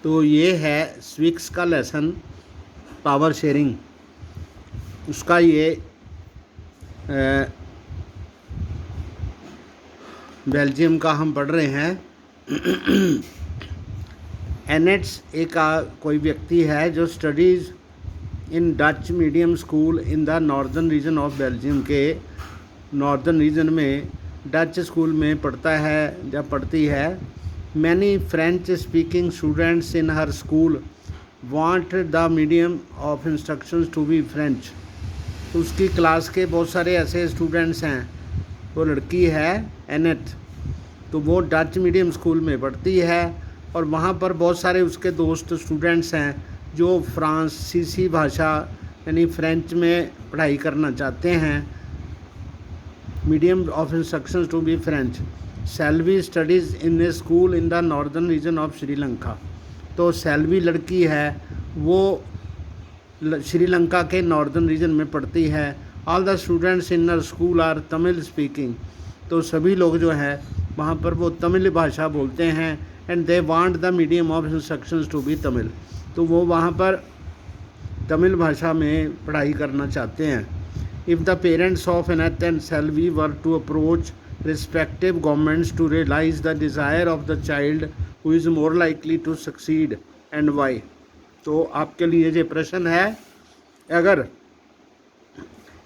तो ये है स्विक्स का लेसन, पावर शेयरिंग। उसका ये बेल्जियम का हम पढ़ रहे हैं। एनेट्स एक कोई व्यक्ति है जो studies in Dutch medium school in the northern region of Belgium के नॉर्दर्न रीजन में डच स्कूल में पढ़ता है या पढ़ती है। Many French speaking students in her school want the medium of instructions to be French. तो उसकी क्लास के बहुत सारे ऐसे स्टूडेंट्स हैं, वो लड़की है एनेट, तो वो डच मीडियम स्कूल में पढ़ती है और वहाँ पर बहुत सारे उसके दोस्त स्टूडेंट्स हैं जो फ्रांसीसी भाषा यानी फ्रेंच में पढ़ाई करना चाहते हैं। Medium of instructions to be French. Selvi studies in a school in the northern region of Sri Lanka. तो सेल्वी लड़की है, वो श्रीलंका के नॉर्दर्न रीजन में पढ़ती है। All the students in her school are Tamil speaking. तो सभी लोग जो है वहाँ पर वो तमिल भाषा बोलते हैं। And they want the medium of instructions to be Tamil. तो वो वहाँ पर तमिल भाषा में पढ़ाई करना चाहते हैं। If the parents of Annette and Selvi were to approach respective governments to realise the desire of the child who is more likely to succeed and why. तो आपके लिए ये प्रश्न है, अगर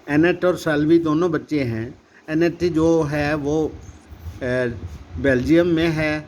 एनेट और सेल्वी दोनों बच्चे हैं, एनेट जो है वो बेल्जियम में है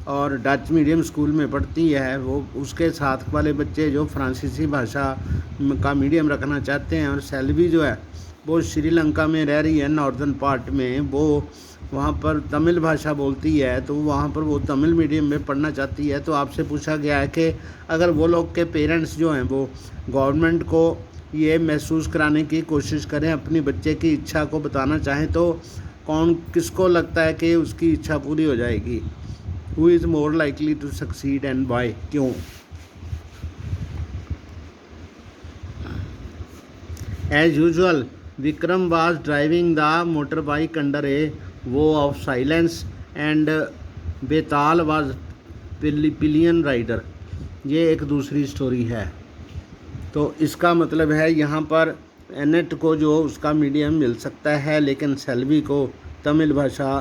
और डच मीडियम स्कूल में पढ़ती है, वो उसके साथ वाले बच्चे जो फ्रांसीसी भाषा का मीडियम रखना चाहते हैं, और सेल्वी जो है वो श्रीलंका में रह रही है नॉर्दर्न पार्ट में, वो वहाँ पर तमिल भाषा बोलती है, तो वहाँ पर वो तमिल मीडियम में पढ़ना चाहती है। तो आपसे पूछा गया है कि अगर वो लोग के पेरेंट्स जो हैं वो गवर्नमेंट को ये महसूस कराने की कोशिश करें, अपनी बच्चे की इच्छा को बताना चाहें, तो किसको लगता है कि उसकी इच्छा पूरी हो जाएगी? Who is more likely to succeed and why, क्यों? As usual Vikram was driving the motor bike under a vow of silence and Betal was pillion rider. ये एक दूसरी स्टोरी है। तो इसका मतलब है यहाँ पर एनेट को जो उसका मीडियम मिल सकता है, लेकिन सेल्वी को तमिल भाषा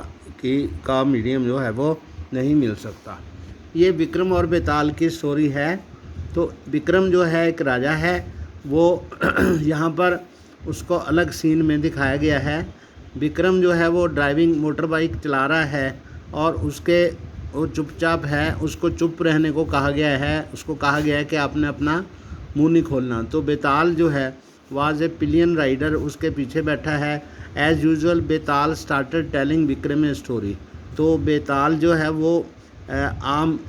का मीडियम जो है वो नहीं मिल सकता। ये विक्रम और बेताल की स्टोरी है। तो विक्रम जो है एक राजा है, वो यहाँ पर उसको अलग सीन में दिखाया गया है। विक्रम जो है वो ड्राइविंग मोटर बाइक चला रहा है और वो चुपचाप है, उसको चुप रहने को कहा गया है, उसको कहा गया है कि आपने अपना मुंह नहीं खोलना। तो बेताल जो है वाज ए पिलियन राइडर, उसके पीछे बैठा है। As usual Betal started telling Vikram a story. तो बेताल जो है वो आम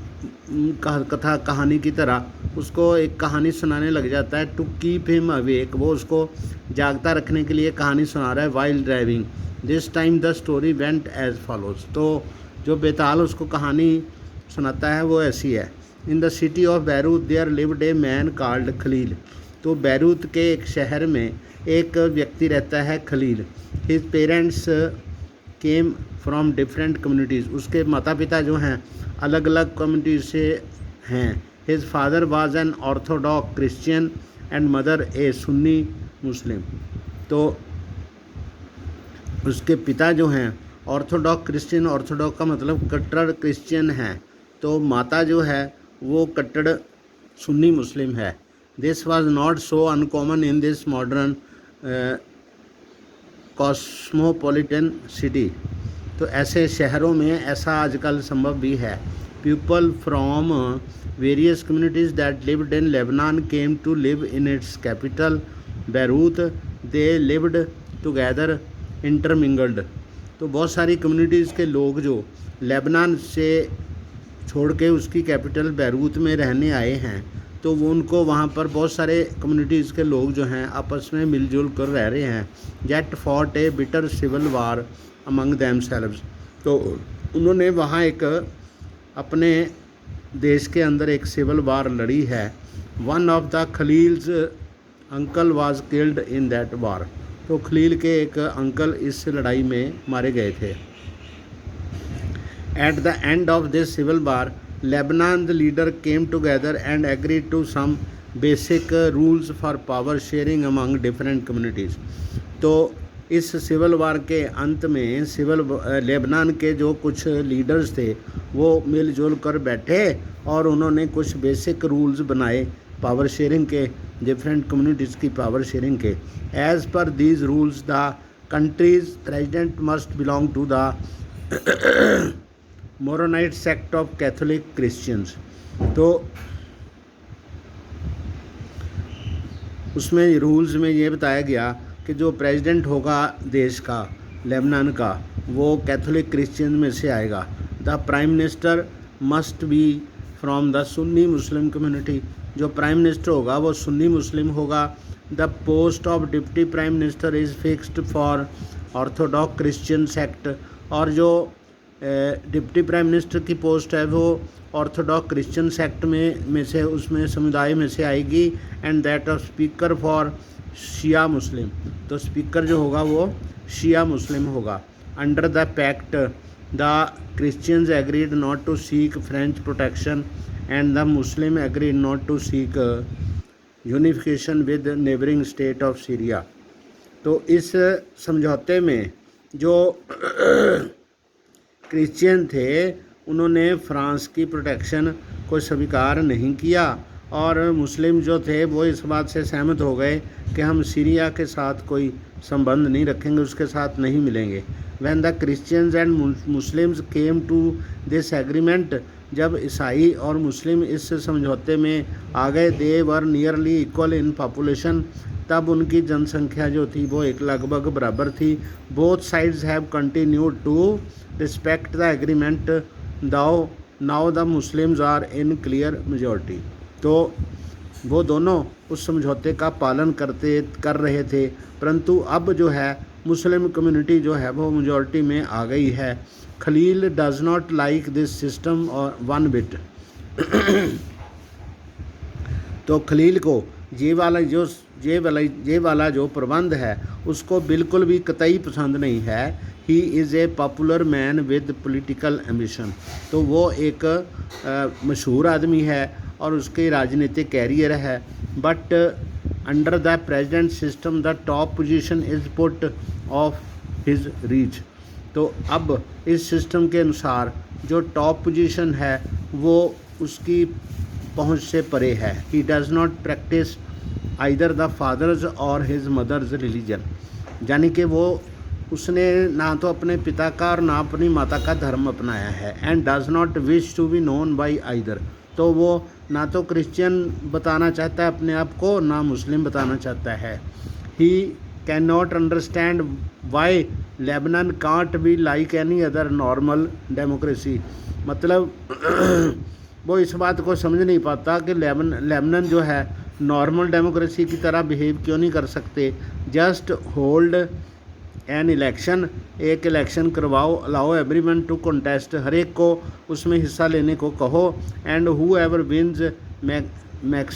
कथा कहानी की तरह उसको एक कहानी सुनाने लग जाता है। टू कीप हिम अवेक, वो उसको जागता रखने के लिए कहानी सुना रहा है while driving. This time the story went as follows. तो जो बेताल उसको कहानी सुनाता है वो ऐसी है। In the city of Beirut there lived a man called Khalil. तो बैरूत के एक शहर में एक व्यक्ति रहता है Khalil. His parents came from different communities. उसके माता पिता जो हैं अलग अलग कम्युनिटीज से हैं। His father was an orthodox Christian and mother a Sunni Muslim. तो उसके पिता जो हैं ऑर्थोडॉक्स क्रिश्चियन, ऑर्थोडॉक्स का मतलब कट्टर क्रिश्चियन हैं, तो माता जो है वो कट्टर सुन्नी मुस्लिम है। This was not so uncommon in this modern cosmopolitan city. तो ऐसे शहरों में ऐसा आजकल संभव भी है। People from various communities that lived in Lebanon came to live in its capital Beirut. They lived together intermingled. तो बहुत सारी कम्युनिटीज़ के लोग जो लेबनान से छोड़ के उसकी कैपिटल बैरूत में रहने आए हैं, तो वो उनको वहाँ पर बहुत सारे कम्युनिटीज़ के लोग जो हैं आपस में मिलजुल कर रह रहे हैं। Yet fought a bitter civil war among themselves. तो उन्होंने वहाँ एक अपने देश के अंदर एक सिविल वार लड़ी है। One of the Khalil's uncle was killed in that war. तो खलील के एक अंकल इस लड़ाई में मारे गए थे। At the end of this civil war Lebanon, the leader came together and agreed to some basic rules for power sharing among different communities. तो इस सिविल वार के अंत में लेबनान के जो कुछ लीडर्स थे वो मिलजुल कर बैठे और उन्होंने कुछ बेसिक रूल्स बनाए पावर शेयरिंग के, डिफरेंट कम्युनिटीज़ की पावर शेयरिंग के. As per these rules the country's president must belong to the Maronite sect of Catholic Christians. तो उसमें रूल्स में ये बताया गया कि जो प्रेसिडेंट होगा देश का, लेबनान का, वो कैथोलिक क्रिश्चियन में से आएगा. The prime minister must be from the Sunni Muslim community. जो प्राइम मिनिस्टर होगा वो सुन्नी मुस्लिम होगा. The post of deputy prime minister is fixed for Orthodox Christian sect. और जो डिप्टी प्राइम मिनिस्टर की पोस्ट है वो ऑर्थोडॉक्स क्रिश्चियन सेक्ट में से उसमें समुदाय में से आएगी. And that of speaker for Shia Muslim. तो स्पीकर जो होगा वो शिया मुस्लिम होगा. Under the pact the Christians agreed not to seek French protection and the Muslim agreed not to seek unification with neighbouring state of Syria. तो इस समझौते में जो क्रिश्चियन थे उन्होंने फ्रांस की प्रोटेक्शन को स्वीकार नहीं किया और मुस्लिम जो थे वो इस बात से सहमत हो गए कि हम सीरिया के साथ कोई संबंध नहीं रखेंगे, उसके साथ नहीं मिलेंगे. When the Christians and Muslims came to this agreement, जब ईसाई और मुस्लिम इस समझौते में आ गए, they were nearly equal in population. तब उनकी जनसंख्या जो थी वो एक लगभग बराबर थी. Both sides have continued to respect the agreement though now the Muslims are in clear majority. तो वो दोनों उस समझौते का पालन कर रहे थे, परंतु अब जो है मुस्लिम कम्युनिटी जो है वो मेजॉरिटी में आ गई है. Khalil does not like this system or one bit. तो खलील को ये वाला जो प्रबंध है उसको बिल्कुल भी कतई पसंद नहीं है. He is a popular man with political ambition. तो वो एक मशहूर आदमी है और उसके राजनीतिक कैरियर है. But under the present system the top position is put off his reach. तो अब इस सिस्टम के अनुसार जो टॉप पोजीशन है वो उसकी पहुंच से परे है. He does not practise either the father's or his mother's religion. यानी कि वो उसने ना तो अपने पिता का और ना अपनी माता का धर्म अपनाया है. And does not wish to be known by either. तो वो ना तो क्रिश्चियन बताना चाहता है अपने आप को, ना मुस्लिम बताना चाहता है. He can not understand why Lebanon can't be like any other normal democracy. मतलब वो इस बात को समझ नहीं पाता कि लेबनान जो है नॉर्मल डेमोक्रेसी की तरह बिहेव क्यों नहीं कर सकते. जस्ट होल्ड एन इलेक्शन, एक इलेक्शन करवाओ. अलाउ एवरीवन टू कंटेस्ट, हर एक को उसमें हिस्सा लेने को कहो. And who ever wins